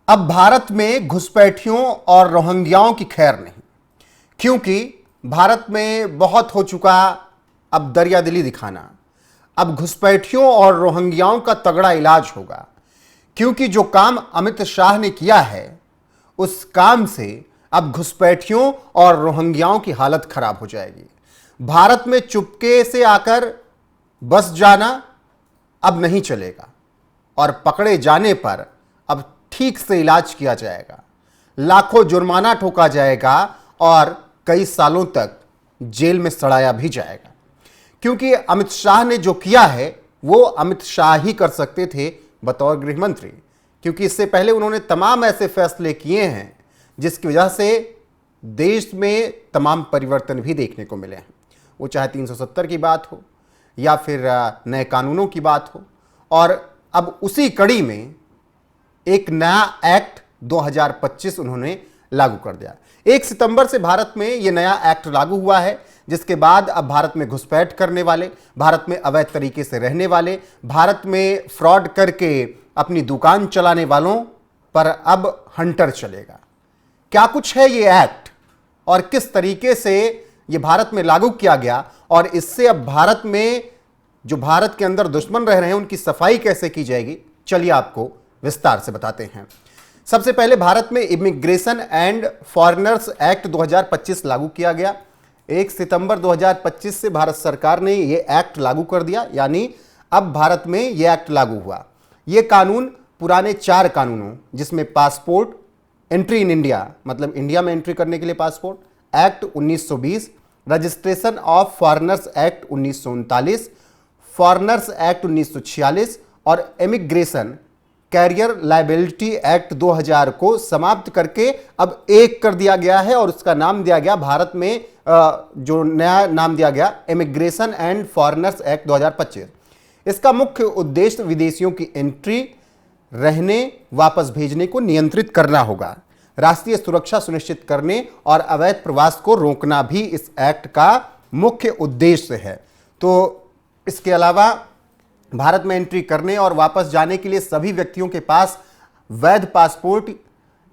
अब भारत में घुसपैठियों और रोहिंग्याओं की खैर नहीं, क्योंकि भारत में बहुत हो चुका अब दरियादिली दिखाना। अब घुसपैठियों और रोहिंग्याओं का तगड़ा इलाज होगा, क्योंकि जो काम अमित शाह ने किया है उस काम से अब घुसपैठियों और रोहिंग्याओं की हालत खराब हो जाएगी। भारत में चुपके से आकर बस जाना अब नहीं चलेगा और पकड़े जाने पर अब ठीक से इलाज किया जाएगा, लाखों जुर्माना ठोका जाएगा और कई सालों तक जेल में सड़ाया भी जाएगा। क्योंकि अमित शाह ने जो किया है वो अमित शाह ही कर सकते थे बतौर गृह मंत्री, क्योंकि इससे पहले उन्होंने तमाम ऐसे फैसले किए हैं जिसकी वजह से देश में तमाम परिवर्तन भी देखने को मिले हैं। वो चाहे 370 की बात हो या फिर नए कानूनों की बात हो। और अब उसी कड़ी में एक नया एक्ट 2025 उन्होंने लागू कर दिया। 1 सितंबर से भारत में यह नया एक्ट लागू हुआ है, जिसके बाद अब भारत में घुसपैठ करने वाले, भारत में अवैध तरीके से रहने वाले, भारत में फ्रॉड करके अपनी दुकान चलाने वालों पर अब हंटर चलेगा। क्या कुछ है ये एक्ट और किस तरीके से ये भारत में लागू किया गया और इससे अब भारत में जो भारत के अंदर दुश्मन रह रहे हैं उनकी सफाई कैसे की जाएगी, चलिए आपको विस्तार से बताते हैं। सबसे पहले भारत में इमिग्रेशन एंड फॉरेनर्स एक्ट 2025 लागू किया गया। 1 सितंबर 2025 से भारत सरकार ने यह एक्ट लागू कर दिया, यानी अब भारत में यह एक्ट लागू हुआ। यह कानून पुराने 4 कानूनों, जिसमें पासपोर्ट, एंट्री इन इंडिया मतलब इंडिया में एंट्री करने के लिए passport act 1920, registration of foreigners act 1939, foreigners act 1946 और इमिग्रेशन कैरियर लायबिलिटी एक्ट 2000 को समाप्त करके अब एक कर दिया गया है और उसका नाम दिया गया भारत में जो नया नाम दिया गया इमिग्रेशन एंड फॉरेनर्स एक्ट 2025। इसका मुख्य उद्देश्य विदेशियों की एंट्री, रहने, वापस भेजने को नियंत्रित करना होगा। राष्ट्रीय सुरक्षा सुनिश्चित करने और अवैध प्रवास को रोकना भी इस एक्ट का मुख्य उद्देश्य है। तो इसके अलावा भारत में एंट्री करने और वापस जाने के लिए सभी व्यक्तियों के पास वैध पासपोर्ट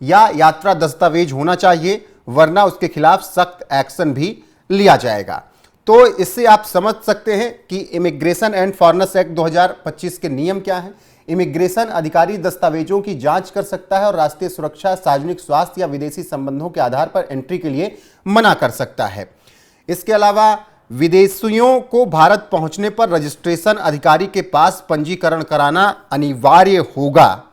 या यात्रा दस्तावेज होना चाहिए, वरना उसके खिलाफ सख्त एक्शन भी लिया जाएगा। तो इससे आप समझ सकते हैं कि इमिग्रेशन एंड फॉरेनर्स एक्ट 2025 के नियम क्या हैं। इमिग्रेशन अधिकारी दस्तावेजों की जांच कर सकता है और राष्ट्रीय सुरक्षा, सार्वजनिक स्वास्थ्य या विदेशी संबंधों के आधार पर एंट्री के लिए मना कर सकता है। इसके अलावा विदेशियों को भारत पहुंचने पर रजिस्ट्रेशन अधिकारी के पास पंजीकरण कराना अनिवार्य होगा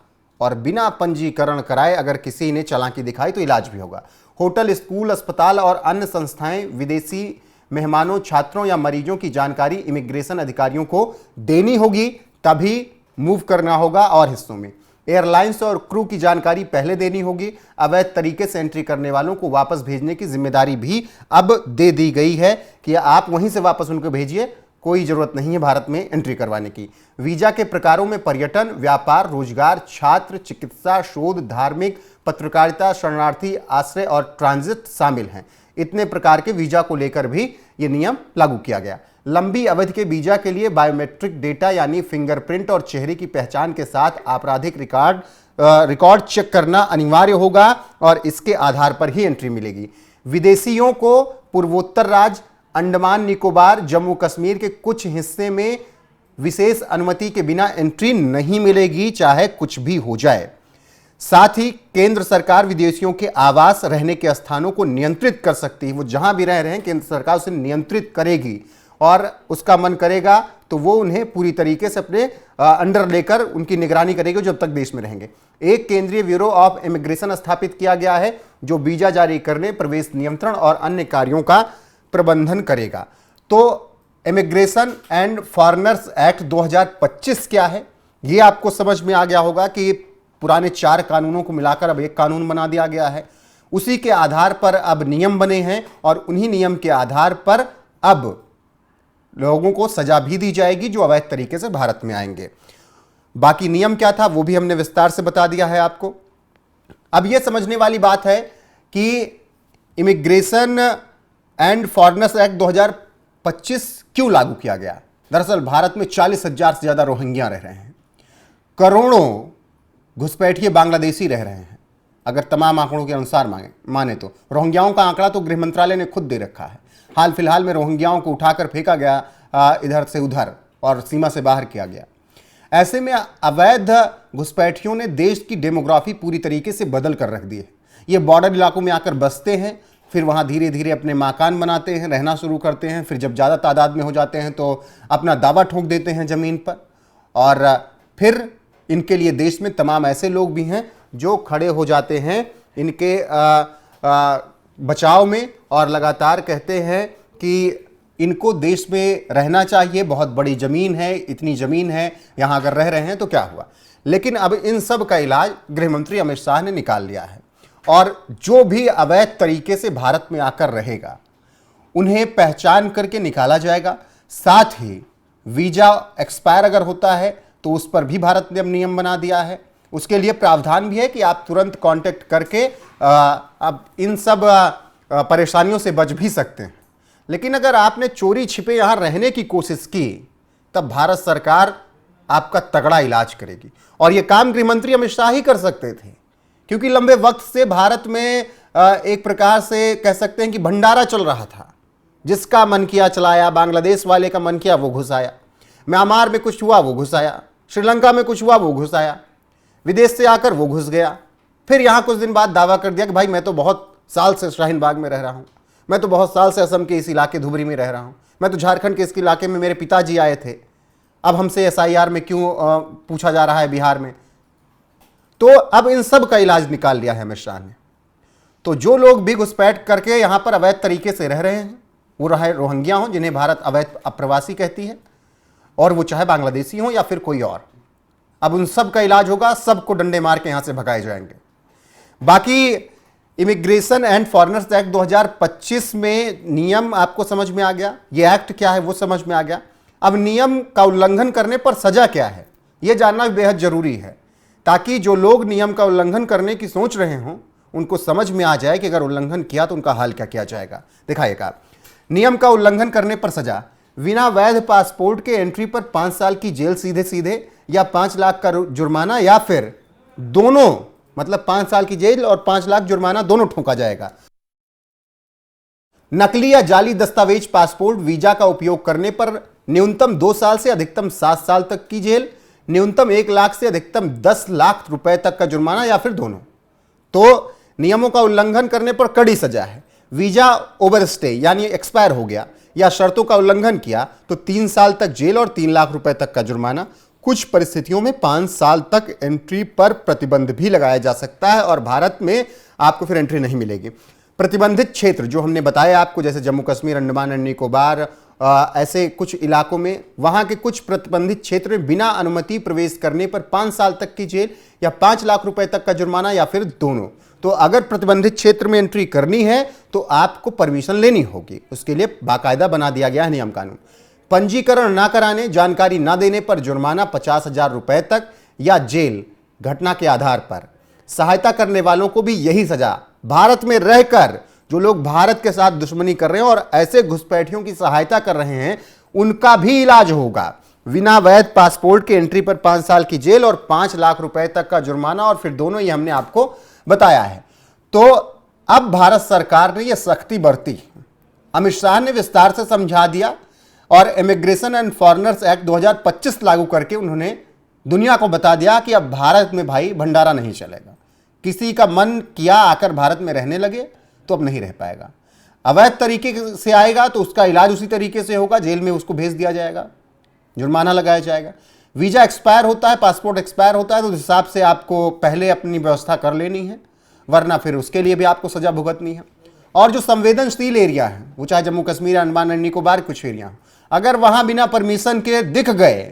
और बिना पंजीकरण कराए अगर किसी ने चालाकी दिखाई तो इलाज भी होगा। होटल, स्कूल, अस्पताल और अन्य संस्थाएं विदेशी मेहमानों, छात्रों या मरीजों की जानकारी इमिग्रेशन अधिकारियों को देनी होगी, तभी मूव करना होगा। और हिस्सों में एयरलाइंस और क्रू की जानकारी पहले देनी होगी। अवैध तरीके से एंट्री करने वालों को वापस भेजने की जिम्मेदारी भी अब दे दी गई है कि आप वहीं से वापस उनको भेजिए, कोई जरूरत नहीं है भारत में एंट्री करवाने की। वीजा के प्रकारों में पर्यटन, व्यापार, रोजगार, छात्र, चिकित्सा, शोध, धार्मिक, पत्रकारिता, शरणार्थी, आश्रय और ट्रांजिट शामिल हैं। इतने प्रकार के वीजा को लेकर भी यह नियम लागू किया गया। लंबी अवधि के वीजा के लिए बायोमेट्रिक डेटा यानी फिंगरप्रिंट और चेहरे की पहचान के साथ आपराधिक रिकॉर्ड चेक करना अनिवार्य होगा और इसके आधार पर ही एंट्री मिलेगी। विदेशियों को पूर्वोत्तर राज्य, अंडमान निकोबार, जम्मू कश्मीर के कुछ हिस्से में विशेष अनुमति के बिना एंट्री नहीं मिलेगी, चाहे कुछ भी हो जाए। साथ ही केंद्र सरकार विदेशियों के आवास, रहने के स्थानों को नियंत्रित कर सकती है। वो जहां भी रह रहे हैं केंद्र सरकार उसे नियंत्रित करेगी और उसका मन करेगा तो वो उन्हें पूरी तरीके से अपने अंडर लेकर उनकी निगरानी करेगी जब तक देश में रहेंगे। एक केंद्रीय ब्यूरो ऑफ इमिग्रेशन स्थापित किया गया है जो वीजा जारी करने, प्रवेश नियंत्रण और अन्य कार्यों का प्रबंधन करेगा। तो इमिग्रेशन एंड फॉरेनर्स एक्ट 2025 क्या है, ये आपको समझ में आ गया होगा कि पुराने 4 कानूनों को मिलाकर अब एक कानून बना दिया गया है। उसी के आधार पर अब नियम बने हैं और उन्हीं नियम के आधार पर अब लोगों को सजा भी दी जाएगी जो अवैध तरीके से भारत में आएंगे। बाकी नियम क्या था वो भी हमने विस्तार से बता दिया है आपको। अब यह समझने वाली बात है कि इमिग्रेशन एंड फॉरेनर्स एक्ट 2025 क्यों लागू किया गया। दरअसल भारत में 40,000 से ज्यादा रोहिंग्या रह रहे हैं। करोड़ों घुसपैठिए बांग्लादेशी रह रहे हैं, अगर तमाम आंकड़ों के अनुसार माने तो। रोहिंग्याओं का आंकड़ा तो गृह मंत्रालय ने खुद दे रखा है। हाल फिलहाल में रोहिंग्याओं को उठाकर फेंका गया इधर से उधर और सीमा से बाहर किया गया। ऐसे में अवैध घुसपैठियों ने देश की डेमोग्राफी पूरी तरीके से बदल कर रख दी है। ये बॉर्डर इलाकों में आकर बसते हैं, फिर वहाँ धीरे धीरे अपने मकान बनाते हैं, रहना शुरू करते हैं, फिर जब ज़्यादा तादाद में हो जाते हैं तो अपना दावा ठोक देते हैं ज़मीन पर। और फिर इनके लिए देश में तमाम ऐसे लोग भी हैं जो खड़े हो जाते हैं इनके बचाव में और लगातार कहते हैं कि इनको देश में रहना चाहिए, बहुत बड़ी ज़मीन है, इतनी ज़मीन है, यहाँ अगर रह रहे हैं तो क्या हुआ। लेकिन अब इन सब का इलाज गृह मंत्री अमित शाह ने निकाल लिया है और जो भी अवैध तरीके से भारत में आकर रहेगा उन्हें पहचान करके निकाला जाएगा। साथ ही वीज़ा एक्सपायर अगर होता है तो उस पर भी भारत ने अब नियम बना दिया है। उसके लिए प्रावधान भी है कि आप तुरंत कांटेक्ट करके अब इन सब परेशानियों से बच भी सकते हैं। लेकिन अगर आपने चोरी छिपे यहाँ रहने की कोशिश की तब भारत सरकार आपका तगड़ा इलाज करेगी। और यह काम गृह मंत्री अमित शाह ही कर सकते थे, क्योंकि लंबे वक्त से भारत में एक प्रकार से कह सकते हैं कि भंडारा चल रहा था। जिसका मन किया चलाया, बांग्लादेश वाले का मन किया वो घुस आया, म्यांमार में कुछ हुआ वो घुस आया, श्रीलंका में कुछ हुआ वो घुस आया, विदेश से आकर वो घुस गया, फिर यहाँ कुछ दिन बाद दावा कर दिया कि भाई मैं तो बहुत साल से शाहीन बाग में रह रहा हूँ, मैं तो बहुत साल से असम के इस इलाके धुबरी में रह रहा हूँ, मैं तो झारखंड के इस इलाके में मेरे पिताजी आए थे, अब हमसे SIR में क्यों पूछा जा रहा है बिहार में। तो अब इन सब का इलाज निकाल लिया है अमित शाह ने। तो जो लोग भी घुसपैठ करके यहाँ पर अवैध तरीके से रह रहे हैं, वो रहे रोहिंग्या हों जिन्हें भारत अवैध अप्रवासी कहती है, और वो चाहे बांग्लादेशी हों या फिर कोई और, अब उन सब का इलाज होगा, सबको डंडे मार के यहाँ से भगाए जाएंगे। बाकी इमिग्रेशन एंड फॉरेनर्स एक्ट 2025 में नियम आपको समझ में आ गया, ये एक्ट क्या है वो समझ में आ गया। अब नियम का उल्लंघन करने पर सजा क्या है ये जानना भी बेहद जरूरी है, ताकि जो लोग नियम का उल्लंघन करने की सोच रहे हों उनको समझ में आ जाए कि अगर उल्लंघन किया तो उनका हाल क्या किया जाएगा। दिखाइएगा, नियम का उल्लंघन करने पर सजा, बिना वैध पासपोर्ट के एंट्री पर 5 साल की जेल सीधे सीधे, या 5 लाख का जुर्माना, या फिर दोनों, मतलब 5 साल की जेल और 5 लाख जुर्माना दोनों ठोका जाएगा। नकली या जाली दस्तावेज पासपोर्ट वीजा का उपयोग करने पर न्यूनतम 2 साल से अधिकतम 7 साल तक की जेल, न्यूनतम 1 लाख से अधिकतम 10 लाख रुपए तक का जुर्माना, या फिर दोनों। तो नियमों का उल्लंघन करने पर कड़ी सजा है। वीजा ओवरस्टे यानी एक्सपायर हो गया या शर्तों का उल्लंघन किया तो 3 साल तक जेल और 3 लाख रुपए तक का जुर्माना। कुछ परिस्थितियों में 5 साल तक एंट्री पर प्रतिबंध भी लगाया जा सकता है और भारत में आपको फिर एंट्री नहीं मिलेगी। प्रतिबंधित क्षेत्र जो हमने बताया आपको, जैसे जम्मू कश्मीर, अंडमान एंड निकोबार, ऐसे कुछ इलाकों में, वहां के कुछ प्रतिबंधित क्षेत्र में बिना अनुमति प्रवेश करने पर 5 साल तक की जेल या 5 लाख रुपए तक का जुर्माना, या फिर दोनों। तो अगर प्रतिबंधित क्षेत्र में एंट्री करनी है तो आपको परमिशन लेनी होगी, उसके लिए बाकायदा बना दिया गया है नियम कानून। पंजीकरण ना कराने, जानकारी ना देने पर जुर्माना 50,000 रुपए तक या जेल। घटना के आधार पर सहायता करने वालों को भी यही सजा। भारत में रहकर जो लोग भारत के साथ दुश्मनी कर रहे हैं और ऐसे घुसपैठियों की सहायता कर रहे हैं उनका भी इलाज होगा। बिना वैध पासपोर्ट के एंट्री पर 5 साल की जेल और 5 लाख रुपए तक का जुर्माना, और फिर दोनों, ये हमने आपको बताया है। तो अब भारत सरकार ने यह सख्ती बरती, अमित शाह ने विस्तार से समझा दिया और इमिग्रेशन एंड फॉरेनर्स एक्ट 2025 लागू करके उन्होंने दुनिया को बता दिया कि अब भारत में भाई भंडारा नहीं चलेगा। किसी का मन किया आकर भारत में रहने लगे तो अब नहीं रह पाएगा। अवैध तरीके से आएगा तो उसका इलाज उसी तरीके से होगा, जेल में उसको भेज दिया जाएगा, जुर्माना लगाया जाएगा। वीजा एक्सपायर होता है, पासपोर्ट एक्सपायर होता है तो उस हिसाब से आपको पहले अपनी व्यवस्था कर लेनी है, वरना फिर उसके लिए भी आपको सजा भुगतनी है। और जो संवेदनशील एरिया है, वो चाहे जम्मू कश्मीर, अंडमान एंड निकोबार कुछ एरिया हो, अगर वहां बिना परमिशन के दिख गए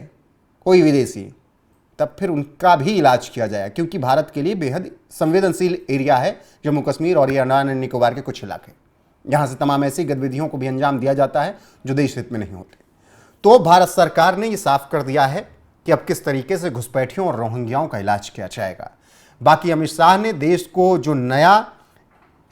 कोई विदेशी तब फिर उनका भी इलाज किया जाएगा, क्योंकि भारत के लिए बेहद संवेदनशील एरिया है जम्मू कश्मीर और ये अंडमान एंड निकोबार के कुछ इलाके। यहाँ से तमाम ऐसी गतिविधियों को भी अंजाम दिया जाता है जो देश हित में नहीं होते। तो भारत सरकार ने ये साफ कर दिया है कि अब किस तरीके से घुसपैठियों और रोहिंग्याओं का इलाज किया जाएगा। बाकी अमित शाह ने देश को जो नया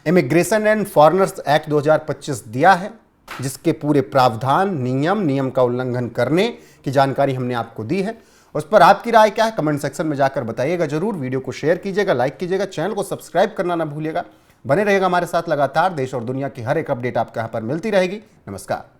इमिग्रेशन एंड फॉरेनर्स एक्ट 2025 दिया है, जिसके पूरे प्रावधान, नियम का उल्लंघन करने की जानकारी हमने आपको दी है, उस पर आपकी राय क्या है कमेंट सेक्शन में जाकर बताइएगा जरूर। वीडियो को शेयर कीजिएगा, लाइक कीजिएगा, चैनल को सब्सक्राइब करना ना भूलिएगा। बने रहेगा हमारे साथ लगातार। देश और दुनिया की हर एक अपडेट आपको यहाँ पर मिलती रहेगी। नमस्कार।